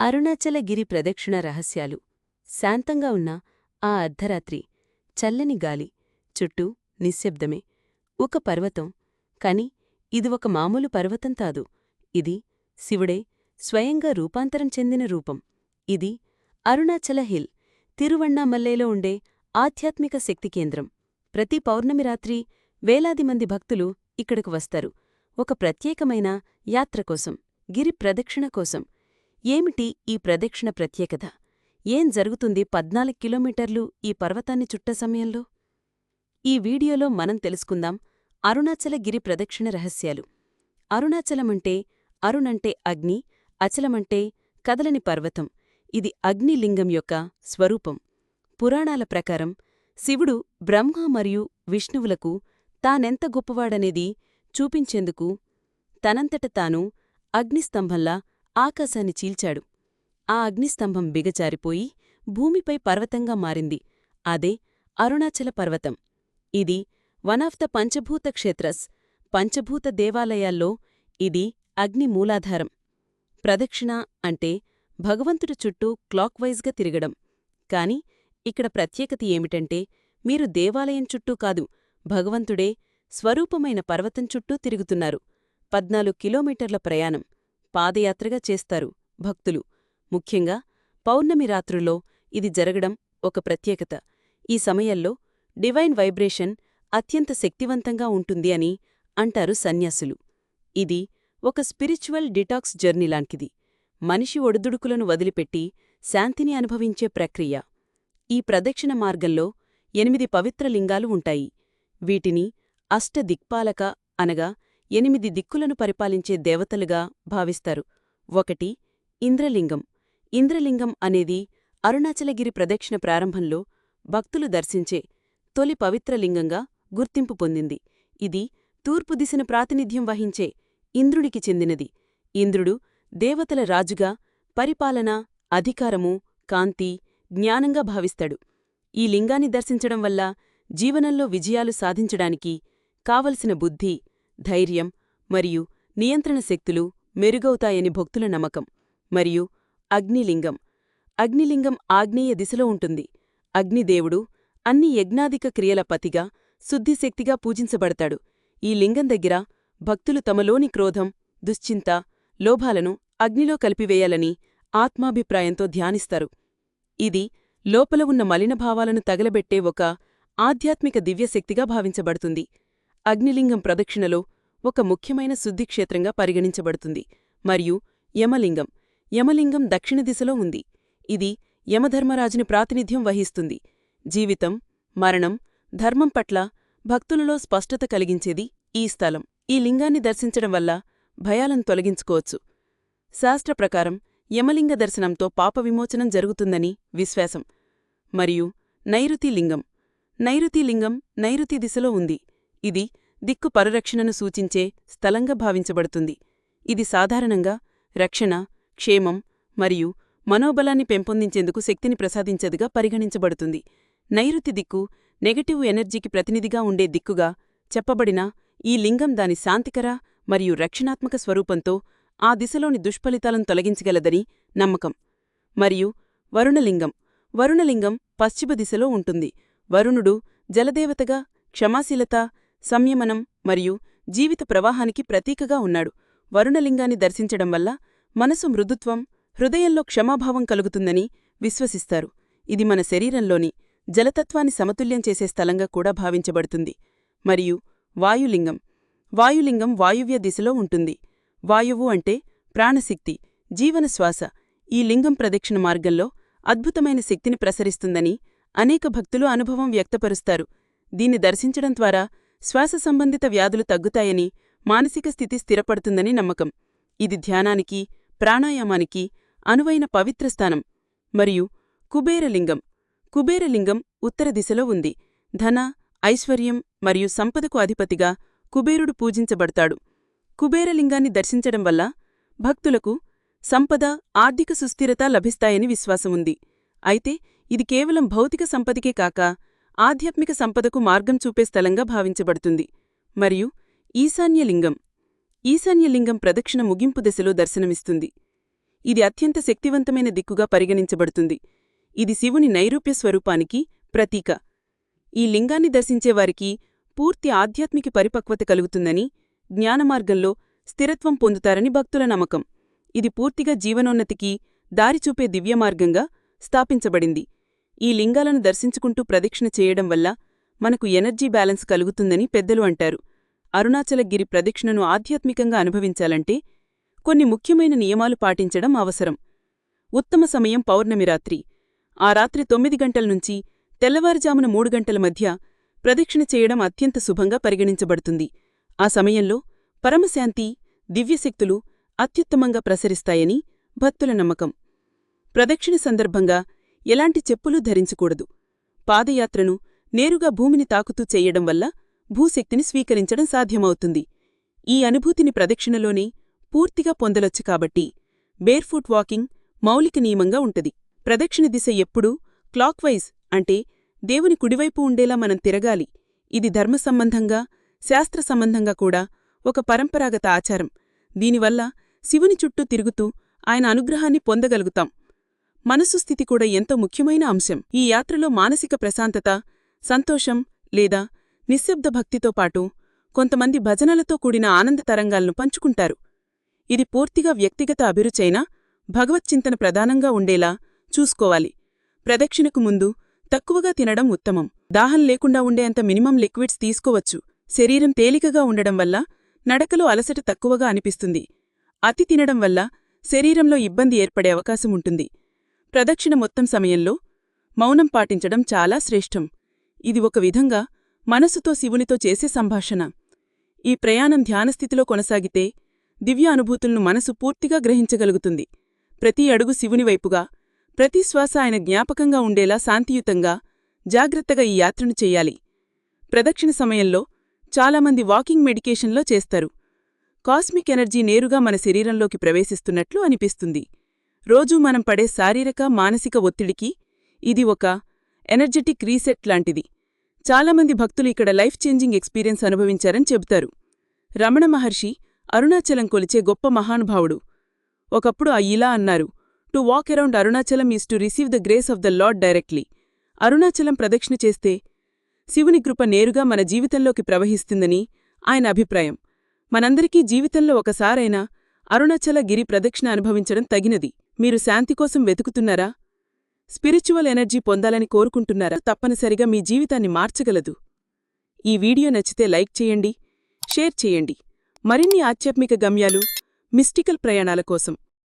అరుణాచలగిరి ప్రదక్షిణ రహస్యాలు. శాంతంగా ఉన్న ఆ అర్ధరాత్రి, చల్లని గాలి, చుట్టూ నిశ్శబ్దమే. ఒక పర్వతం. కాని ఇది ఒక మామూలు పర్వతం కాదు. ఇది శివుడే స్వయంగా రూపాంతరం చెందిన రూపం. ఇది అరుణాచల హిల్, తిరువణ్ణామల్లైలో ఉండే ఆధ్యాత్మిక శక్తి కేంద్రం. ప్రతి పౌర్ణమి రాత్రి వేలాది మంది భక్తులు ఇక్కడకు వస్తారు. ఒక ప్రత్యేకమైన యాత్ర కోసం, గిరి ప్రదక్షిణ కోసం. ఏమిటి ఈ ప్రదక్షిణ ప్రత్యేకత? ఏం జరుగుతుంది 14 కిలోమీటర్లు ఈ పర్వతాన్ని చుట్ట సమయంలో? ఈ వీడియోలో మనం తెలుసుకుందాం అరుణాచలగిరి ప్రదక్షిణ రహస్యాలు. అరుణాచలమంటే అరుణంటే అగ్ని, అచలమంటే కదలని పర్వతం. ఇది అగ్నిలింగం యొక్క స్వరూపం. పురాణాల ప్రకారం శివుడు బ్రహ్మ మరియు విష్ణువులకు తానెంత గొప్పవాడనేది చూపించేందుకు తనంతట తాను అగ్నిస్తంభంలా ఆకాశాన్ని చీల్చాడు. ఆ అగ్నిస్తంభం బిగజారిపోయి భూమిపై పర్వతంగా మారింది. అదే అరుణాచల పర్వతం. ఇది వన్ ఆఫ్ ద పంచభూత క్షేత్రస్, పంచభూత దేవాలయాల్లో ఇది అగ్ని మూలాధారం. ప్రదక్షిణ అంటే భగవంతుడి చుట్టూ క్లాక్వైజ్గా తిరగడం. కాని ఇక్కడ ప్రత్యేకత ఏమిటంటే మీరు దేవాలయం చుట్టూ కాదు, భగవంతుడే స్వరూపమైన పర్వతం చుట్టూ తిరుగుతున్నారు. 14 కిలోమీటర్ల ప్రయాణం పాదయాత్రగా చేస్తారు భక్తులు. ముఖ్యంగా పౌర్ణమి రాత్రుల్లో ఇది జరగడం ఒక ప్రత్యేకత. ఈ సమయంలో డివైన్ వైబ్రేషన్ అత్యంత శక్తివంతంగా ఉంటుంది అని అంటారు సన్యాసులు. ఇది ఒక స్పిరిచువల్ డిటాక్స్ జర్నీలాంటిది. మనిషి ఒడిదుడుకులను వదిలిపెట్టి శాంతిని అనుభవించే ప్రక్రియ. ఈ ప్రదక్షిణ మార్గంలో 8 పవిత్ర లింగాలు ఉంటాయి. వీటిని అష్టదిక్పాలక అనగా 8 దిక్కులను పరిపాలించే దేవతలుగా భావిస్తారు. 1 ఇంద్రలింగం. ఇంద్రలింగం అనేది అరుణాచలగిరి ప్రదక్షిణ ప్రారంభంలో భక్తులు దర్శించే తొలి పవిత్రలింగంగా గుర్తింపు పొందింది. ఇది తూర్పు దిశను ప్రాతినిధ్యం వహించే ఇంద్రుడికి చెందినది. ఇంద్రుడు దేవతల రాజుగా పరిపాలన, అధికారము, కాంతి, జ్ఞానంగా భావిస్తాడు. ఈ లింగాన్ని దర్శించడం వల్ల జీవనంలో విజయాలు సాధించడానికి కావలసిన బుద్ధి, ధైర్యం మరియు నియంత్రణ శక్తులు మెరుగవుతాయని భక్తుల నమ్మకం. మరియు అగ్నిలింగం. అగ్నిలింగం ఆగ్నేయ దిశలో ఉంటుంది. అగ్నిదేవుడు అన్ని యజ్ఞాదిక క్రియల పతిగా, శుద్ధిశక్తిగా పూజించబడతాడు. ఈ లింగం దగ్గర భక్తులు తమలోని క్రోధం, దుశ్చింత, లోభాలను అగ్నిలో కలిపివేయాలని ఆత్మాభిప్రాయంతో ధ్యానిస్తారు. ఇది లోపల ఉన్న మలినభావాలను తగలబెట్టే ఒక ఆధ్యాత్మిక దివ్యశక్తిగా భావించబడుతుంది. అగ్నిలింగం ప్రదక్షిణలో ఒక ముఖ్యమైన శుద్ధిక్షేత్రంగా పరిగణించబడుతుంది. మరియు యమలింగం. యమలింగం దక్షిణ దిశలో ఉంది. ఇది యమధర్మరాజుని ప్రాతినిధ్యం వహిస్తుంది. జీవితం, మరణం, ధర్మం పట్ల భక్తులలో స్పష్టత కలిగించేది ఈ స్థలం. ఈ లింగాన్ని దర్శించడం వల్ల భయాలను తొలగించుకోవచ్చు. శాస్త్ర ప్రకారం యమలింగ దర్శనంతో పాప విమోచనం జరుగుతుందని విశ్వాసం. మరియు నైరుతి లింగం. నైరుతి లింగం నైరుతి దిశలో ఉంది. ఇది దిక్కు పరిరక్షణను సూచించే స్థలంగా భావించబడుతుంది. ఇది సాధారణంగా రక్షణ, క్షేమం మరియు మనోబలాన్ని పెంపొందించేందుకు శక్తిని ప్రసాదించేదిగా పరిగణించబడుతుంది. నైరుతి దిక్కు నెగటివ్ ఎనర్జీకి ప్రతినిధిగా ఉండే దిక్కుగా చెప్పబడిన ఈ లింగం దాని శాంతికర మరియు రక్షణాత్మక స్వరూపంతో ఆ దిశలోని దుష్ఫలితాలను తొలగించగలదని నమ్మకం. మరియు వరుణలింగం. వరుణలింగం పశ్చిమ దిశలో ఉంటుంది. వరుణుడు జలదేవతగా క్షమాశీలత, సంయమనం మరియు జీవిత ప్రవాహానికి ప్రతీకగా ఉన్నాడు. వరుణలింగాన్ని దర్శించడం వల్ల మనసు మృదుత్వం, హృదయంలో క్షమాభావం కలుగుతుందని విశ్వసిస్తారు. ఇది మన శరీరంలోని జలతత్వాన్ని సమతుల్యం చేసే స్థలంగా కూడా భావించబడుతుంది. మరియు వాయులింగం. వాయులింగం వాయువ్య దిశలో ఉంటుంది. వాయువు అంటే ప్రాణశక్తి, జీవనశ్వాస. ఈ లింగం ప్రదక్షిణ మార్గంలో అద్భుతమైన శక్తిని ప్రసరిస్తుందని అనేక భక్తులు అనుభవం వ్యక్తపరుస్తారు. దీన్ని దర్శించడం ద్వారా శ్వాస సంబంధిత వ్యాధులు తగ్గుతాయని, మానసిక స్థితి స్థిరపడుతుందని నమ్మకం. ఇది ధ్యానానికి, ప్రాణాయామానికి అనువైన పవిత్ర స్థానం. మరియు కుబేరలింగం. కుబేరలింగం ఉత్తర దిశలో ఉంది. ధన, ఐశ్వర్యం మరియు సంపదకు అధిపతిగా కుబేరుడు పూజించబడతాడు. కుబేరలింగాన్ని దర్శించడం వల్ల భక్తులకు సంపద, ఆర్థిక సుస్థిరత లభిస్తాయని విశ్వాసముంది. అయితే ఇది కేవలం భౌతిక సంపదకే కాక ఆధ్యాత్మిక సంపదకు మార్గం చూపే స్థలంగా భావించబడుతుంది. మరియు ఈశాన్యలింగం. ఈశాన్యలింగం ప్రదక్షిణ ముగింపు దశలో దర్శనమిస్తుంది. ఇది అత్యంత శక్తివంతమైన దిక్కుగా పరిగణించబడుతుంది. ఇది శివుని నైరూప్య స్వరూపానికి ప్రతీక. ఈ లింగాన్ని దర్శించేవారికి పూర్తి ఆధ్యాత్మిక పరిపక్వత కలుగుతుందని, జ్ఞానమార్గంలో స్థిరత్వం పొందుతారని భక్తుల నమ్మకం. ఇది పూర్తిగా జీవనోన్నతికి దారిచూపే దివ్యమార్గంగా స్థాపించబడింది. ఈ లింగాలను దర్శించుకుంటూ ప్రదక్షిణ చేయడం వల్ల మనకు ఎనర్జీ బ్యాలెన్స్ కలుగుతుందని పెద్దలు అంటారు. అరుణాచలగిరి ప్రదక్షిణను ఆధ్యాత్మికంగా అనుభవించాలంటే కొన్ని ముఖ్యమైన నియమాలు పాటించడం అవసరం. ఉత్తమ సమయం పౌర్ణమి రాత్రి. ఆ రాత్రి 9 గంటల నుంచి తెల్లవారుజామున 3 గంటల మధ్య ప్రదక్షిణ చేయడం అత్యంత శుభంగా పరిగణించబడుతుంది. ఆ సమయంలో పరమశాంతి, దివ్యశక్తులు అత్యుత్తమంగా ప్రసరిస్తాయని భక్తుల నమ్మకం. ప్రదక్షిణ సందర్భంగా ఎలాంటి చెప్పులూ ధరించకూడదు. పాదయాత్రను నేరుగా భూమిని తాకుతూ చెయ్యడం వల్ల భూశక్తిని స్వీకరించడం సాధ్యమవుతుంది. ఈ అనుభూతిని ప్రదక్షిణలోనే పూర్తిగా పొందలొచ్చు కాబట్టి బేర్ఫుట్ వాకింగ్ మౌలిక నియమంగా ఉంటది. ప్రదక్షిణ దిశ ఎప్పుడూ క్లాక్వైజ్ అంటే దేవుని కుడివైపు ఉండేలా మనం తిరగాలి. ఇది ధర్మసంబంధంగా, శాస్త్ర సంబంధంగా కూడా ఒక పరంపరాగత ఆచారం. దీనివల్ల శివుని చుట్టూ తిరుగుతూ ఆయన అనుగ్రహాన్ని పొందగలుగుతాం. మనస్సు స్థితి కూడా ఎంతో ముఖ్యమైన అంశం. ఈ యాత్రలో మానసిక ప్రశాంతత, సంతోషం లేదా నిశ్శబ్ద భక్తితో పాటు కొంతమంది భజనలతో కూడిన ఆనంద తరంగాలను పంచుకుంటారు. ఇది పూర్తిగా వ్యక్తిగత అభిరుచైనా భగవచ్చింతన ప్రధానంగా ఉండేలా చూసుకోవాలి. ప్రదక్షిణకు ముందు తక్కువగా తినడం ఉత్తమం. దాహం లేకుండా ఉండేంత మినిమం లిక్విడ్స్ తీసుకోవచ్చు. శరీరం తేలికగా ఉండడం వల్ల నడకలో అలసట తక్కువగా అనిపిస్తుంది. అతి తినడం వల్ల శరీరంలో ఇబ్బంది ఏర్పడే అవకాశం ఉంటుంది. ప్రదక్షిణ మొత్తం సమయంలో మౌనం పాటించడం చాలా శ్రేష్టం. ఇది ఒక విధంగా మనసుతో శివునితో చేసే సంభాషణ. ఈ ప్రయాణం ధ్యానస్థితిలో కొనసాగితే దివ్య అనుభూతులను మనసు పూర్తిగా గ్రహించగలుగుతుంది. ప్రతి అడుగు శివునివైపుగా, ప్రతి శ్వాస ఆయన జ్ఞాపకంగా ఉండేలా శాంతియుతంగా, జాగ్రత్తగా ఈ యాత్రను చెయ్యాలి. ప్రదక్షిణ సమయంలో చాలామంది వాకింగ్ మెడికేషన్లో చేస్తారు. కాస్మిక్ ఎనర్జీ నేరుగా మన శరీరంలోకి ప్రవేశిస్తున్నట్లు అనిపిస్తుంది. రోజూ మనం పడే శారీరక, మానసిక ఒత్తిడికి ఇది ఒక ఎనర్జెటిక్ రీసెట్ లాంటిది. చాలామంది భక్తులు ఇక్కడ లైఫ్ చేంజింగ్ ఎక్స్పీరియన్స్ అనుభవించారని చెబుతారు. రమణ మహర్షి అరుణాచలం కొలిచే గొప్ప మహానుభావుడు. ఒకప్పుడు ఇలా అన్నారు, to walk around Arunachalam is to receive the grace of the lord directly. Arunachalam ప్రదక్షిణ చేస్తే శివుని కృప నేరుగా మన జీవితంలోకి ప్రవహిస్తుందని ఆయన అభిప్రాయం. మనందరికీ జీవితంలో ఒకసారైనా అరుణాచల గిరి ప్రదక్షిణ అనుభవించడం తగినది. మీరు శాంతి కోసం వెతుకుతున్నారా? స్పిరిచువల్ ఎనర్జీ పొందాలని కోరుకుంటున్నారా? తప్పనిసరిగా మీ జీవితాన్ని మార్చగలదు. ఈ వీడియో నచ్చితే లైక్ చేయండి, షేర్ చేయండి. మరిన్ని ఆధ్యాత్మిక గమ్యాలు, మిస్టికల్ ప్రయాణాల కోసం